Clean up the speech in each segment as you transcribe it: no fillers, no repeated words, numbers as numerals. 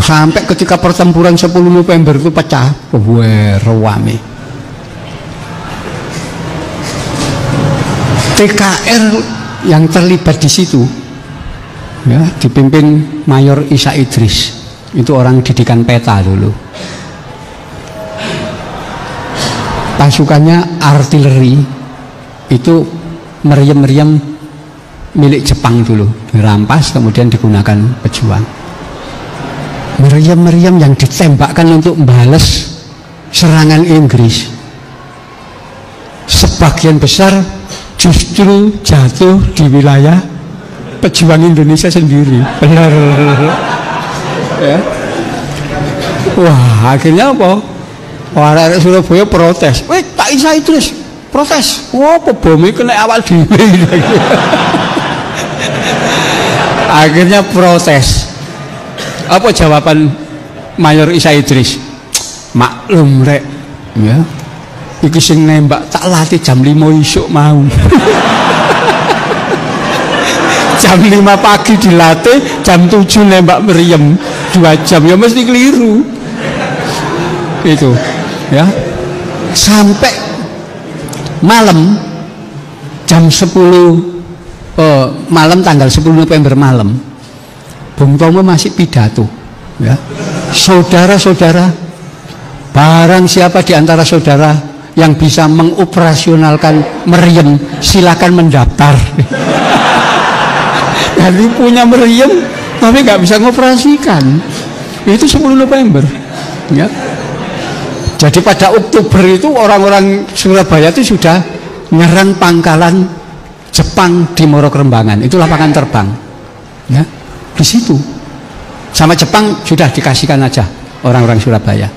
Sampai ketika pertempuran 10 November itu pecah, rewame. TKR yang terlibat di situ, ya, dipimpin Mayor Isa Idris. Itu orang didikan peta dulu. Pasukannya artileri, itu meriam-meriam milik Jepang dulu, dirampas kemudian digunakan pejuang. Meriam-meriam yang ditembakkan untuk membalas serangan Inggris, sebagian besar justru jatuh di wilayah pejuang Indonesia sendiri. Benar. Ya. Wah, akhirnya apa? Orang Surabaya protes. Wih, tak Isa Idris protes. Wah, apa bomnya kena awal dhewe. Akhirnya protes. Apa jawaban Mayor Isa Idris? Maklum rek, ya. Iki sing nembak tak latih jam 5 isuk mau. Jam 5 pagi dilatih, jam 7 nembak meriam 2 jam, ya mesti keliru. Itu, ya. Sampai malam jam 10 malam tanggal 10 November malam, Bung Tomo masih pidato, ya. Saudara-saudara, barang siapa di antara saudara yang bisa mengoperasionalkan meriam, silakan mendaftar. Jadi punya meriam tapi nggak bisa ngoperasikan. Itu 10 November, ya. Jadi pada Oktober itu orang-orang Surabaya itu sudah nyerang pangkalan Jepang di Morokrembangan. Itu lapangan terbang, ya. Di situ sama Jepang sudah dikasihkan aja orang-orang Surabaya,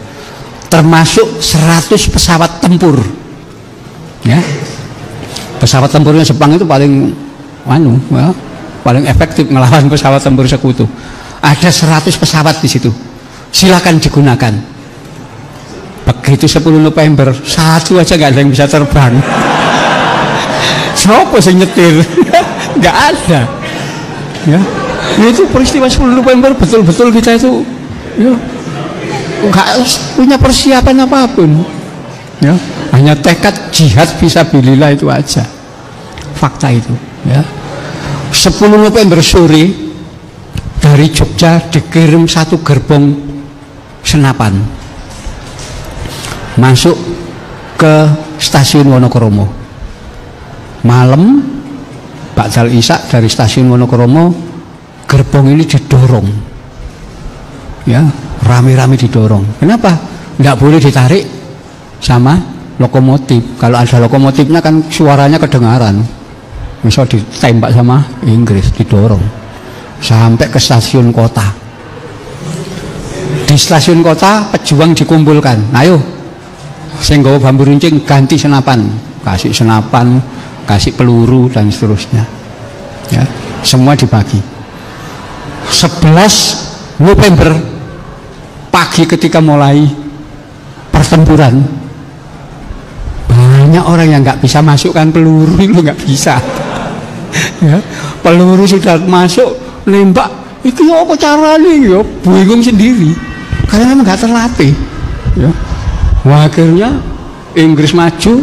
termasuk 100 pesawat tempur, ya. Pesawat tempurnya Jepang itu paling ya, paling efektif melawan pesawat tempur sekutu. Ada 100 pesawat di situ, silakan digunakan. Begitu 10 November, satu aja nggak ada yang bisa terbang. Siapa sih nyetir? Nggak ada, ya. Itu peristiwa 10 November betul-betul kita itu, ya, nggak punya persiapan apapun, ya. Hanya tekad jihad fisabilillah itu aja. Fakta itu, ya. 10 November sore dari Jogja dikirim satu gerbong senapan masuk ke stasiun Wonokromo. Malam Ba'dal Isya dari stasiun Wonokromo, gerbong ini didorong, ya, rame-rame didorong. Kenapa? Nggak boleh ditarik sama lokomotif. Kalau ada lokomotifnya kan suaranya kedengaran. Bisa ditembak sama Inggris, didorong sampai ke stasiun kota. Di stasiun kota pejuang dikumpulkan. Ayo, sing nggawa bambu runcing ganti senapan, kasih senapan, kasih peluru dan seterusnya, ya. Semua dibagi. 11 November pagi ketika mulai pertempuran, banyak orang yang nggak bisa masukkan peluru, itu nggak bisa. Ya, peluru sudah masuk, nembak, itu apa caranya, ya, bingung sendiri karena memang nggak terlatih, ya. Wah, akhirnya Inggris maju,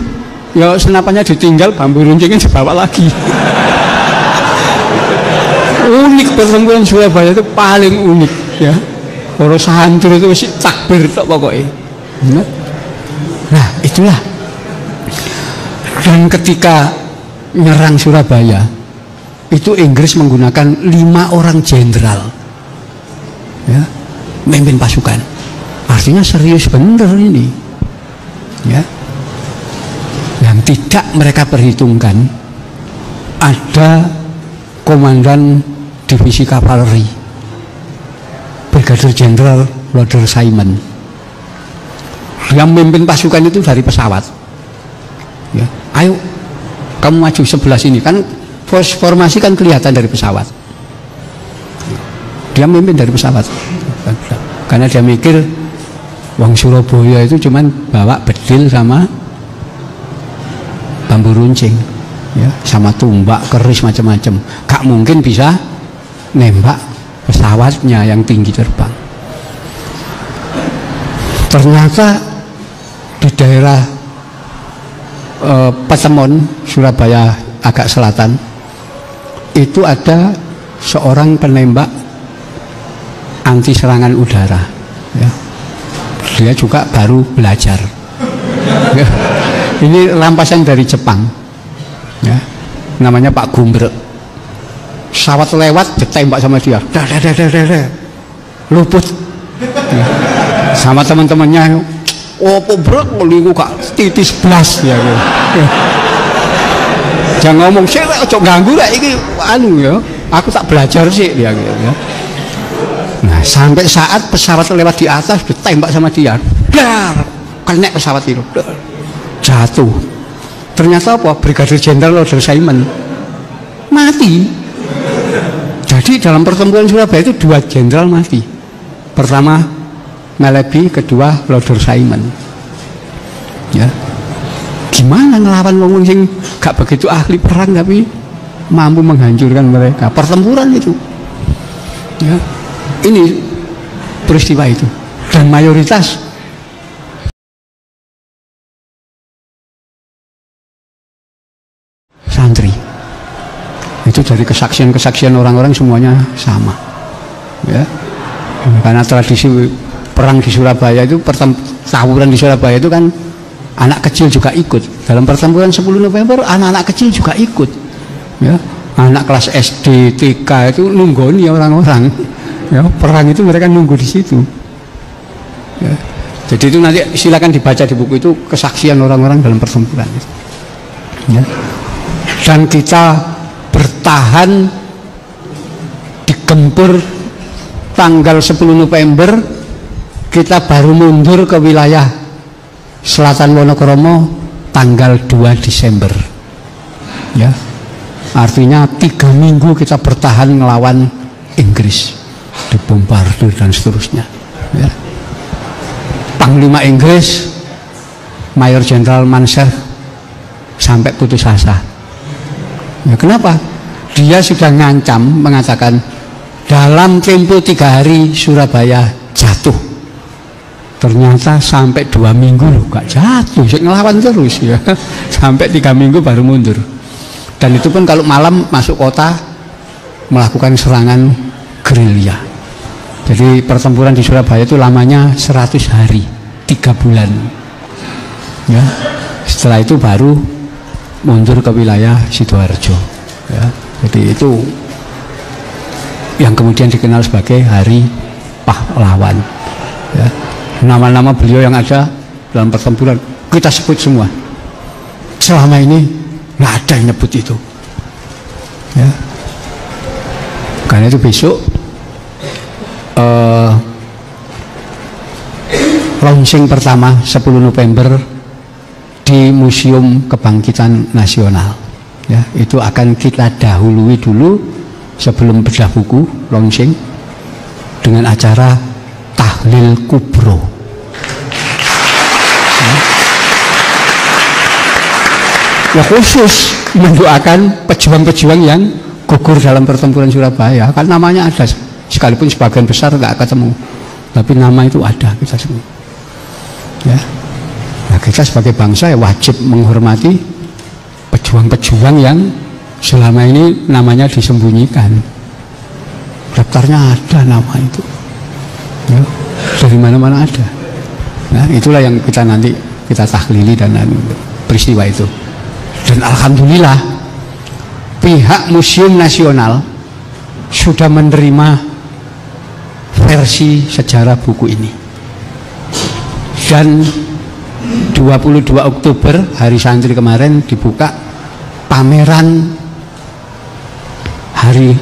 ya, senapannya ditinggal, bambu runcingnya dibawa lagi. Unik pertempuran Surabaya itu paling unik, ya. Para santri itu masih takbir tok pokoknya. Nah, itulah. Dan ketika nyerang Surabaya itu Inggris menggunakan 5 orang jenderal, ya, memimpin pasukan. Artinya serius bener ini, ya. Yang tidak mereka perhitungkan ada komandan divisi kavaleri Brigadir Jenderal Loder Simon. Yang memimpin pasukan itu dari pesawat, ya. Ayo kamu maju sebelah sini, kan formasi kan kelihatan dari pesawat. Dia memimpin dari pesawat karena dia mikir wong Surabaya itu cuman bawa bedil sama bambu runcing, ya, sama tumbak, keris, macam-macam. Gak mungkin bisa nembak pesawatnya yang tinggi terbang. Ternyata di daerah Petemon, Surabaya agak selatan, itu ada seorang penembak anti serangan udara, ya. Dia juga baru belajar, ya. Ini rampasan dari Jepang, ya. Namanya Pak Gumbrek. Pesawat lewat ditembak sama dia, luput, ya. Sama teman-temannya, oh Brek meliku kak titis blas ya, ya. Jangan ngomong sih, cok ganggu lah ini, anu ya, aku tak belajar sih dia, ya. Nah sampai saat pesawat lewat di atas ditembak sama dia, dar, kena pesawat itu, jatuh. Ternyata apa? Brigadir Jenderal Lodel Simon mati. Jadi dalam pertempuran Surabaya itu 2 jenderal mati. Pertama Melebi, kedua Lodel Simon. Ya, gimana ngelawan wong sing gak begitu ahli perang tapi mampu menghancurkan mereka. Pertempuran itu, ya, ini peristiwa itu, dan mayoritas santri. Itu dari kesaksian orang-orang semuanya sama, ya. Karena tradisi perang di Surabaya itu, tawuran di Surabaya itu kan anak kecil juga ikut. Dalam pertempuran 10 November anak-anak kecil juga ikut, ya. Anak kelas SD, TK itu nunggoni orang-orang, ya. Perang itu mereka nunggu di situ, ya. Jadi itu nanti silakan dibaca di buku itu, kesaksian orang-orang dalam pertempuran itu, ya. Dan kita bertahan digempur tanggal 10 November, kita baru mundur ke wilayah Selatan Wonokromo tanggal 2 Desember, ya. Artinya 3 minggu kita bertahan melawan Inggris, dibombardir dan seterusnya, ya. Panglima Inggris Mayor Jenderal Mansell sampai putus asa. Ya, kenapa? Dia sudah ngancam, mengatakan dalam tempo 3 hari Surabaya jatuh. Ternyata sampai 2 minggu loh gak jatuh, ngelawan terus, ya. Sampai 3 minggu baru mundur. Dan itu pun kalau malam masuk kota melakukan serangan gerilya. Jadi pertempuran di Surabaya itu lamanya 100 hari, 3 bulan, ya. Setelah itu baru mundur ke wilayah Sidoarjo, ya. Jadi itu yang kemudian dikenal sebagai Hari Pahlawan, ya. Nama-nama beliau yang ada dalam pertempuran kita sebut semua. Selama ini nggak ada yang nyebut itu, ya. Karena itu besok launching pertama 10 November di Museum Kebangkitan Nasional, ya. Itu akan kita dahului dulu sebelum bedah buku launching dengan acara tahlil kubro, ya, khusus mendoakan pejuang-pejuang yang gugur dalam pertempuran Surabaya. Kan namanya ada, sekalipun sebagian besar nggak ketemu, tapi nama itu ada, kita semua, ya. Nah, kita sebagai bangsa ya wajib menghormati pejuang-pejuang yang selama ini namanya disembunyikan. Daftarnya ada nama itu, ya. Dari mana-mana ada. Nah, itulah yang kita nanti kita tahlili dan peristiwa itu. Dan alhamdulillah pihak Museum Nasional sudah menerima versi sejarah buku ini. Dan 22 Oktober hari santri kemarin dibuka pameran Hari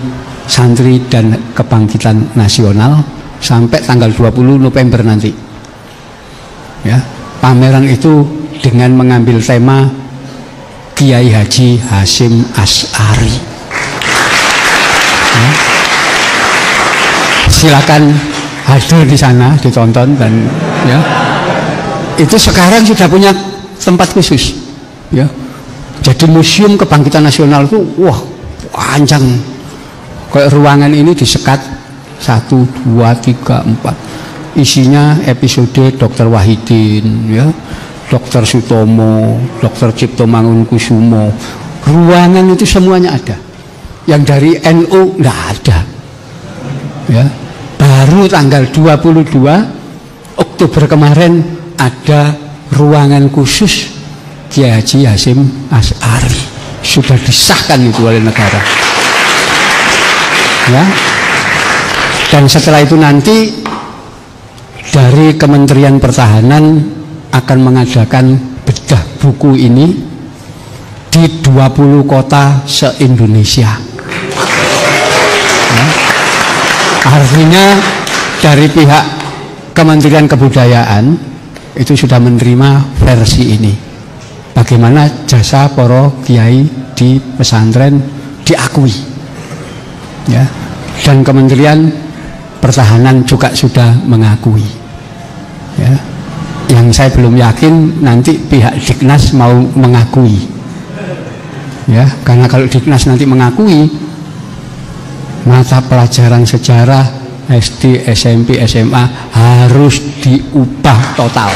Santri dan Kebangkitan Nasional sampai tanggal 20 November nanti, ya. Pameran itu dengan mengambil tema Kiai Haji Hasyim Asy'ari, ya. Silakan hadir di sana ditonton, dan ya itu sekarang sudah punya tempat khusus, ya. Jadi Museum Kebangkitan Nasional itu wah panjang, kayak ruangan ini disekat 1, 2, 3, 4, isinya episode Dr. Wahidin, ya, Dr. Sutomo, Dr. Cipto Mangunkusumo. Ruangan itu semuanya ada. Yang dari NU nggak ada. Ya, baru tanggal 22 Oktober kemarin ada ruangan khusus Kiai Haji Hasyim Asy'ari, sudah disahkan itu oleh negara. Ya. Dan setelah itu nanti dari Kementerian Pertahanan akan mengadakan bedah buku ini di 20 kota se-Indonesia. Ya. Artinya dari pihak Kementerian Kebudayaan itu sudah menerima versi ini. Bagaimana jasa para kiai di pesantren diakui, ya. Dan Kementerian Pertahanan juga sudah mengakui, ya. Yang saya belum yakin nanti pihak Diknas mau mengakui, ya. Karena kalau Diknas nanti mengakui, mata pelajaran sejarah SD, SMP, SMA harus diubah total.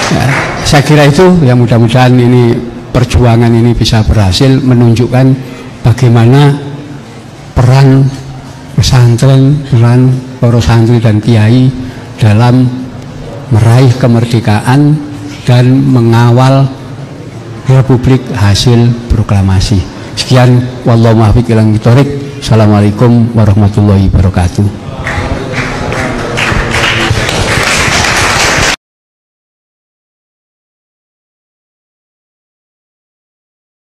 Ya, saya kira itu ya, mudah-mudahan ini perjuangan ini bisa berhasil menunjukkan bagaimana peran pesantren, peran para santri dan kiai dalam meraih kemerdekaan dan mengawal Republik hasil proklamasi. Sekian, wallahu muwaffiq ila aqwamit thoriq. Assalamualaikum warahmatullahi wabarakatuh.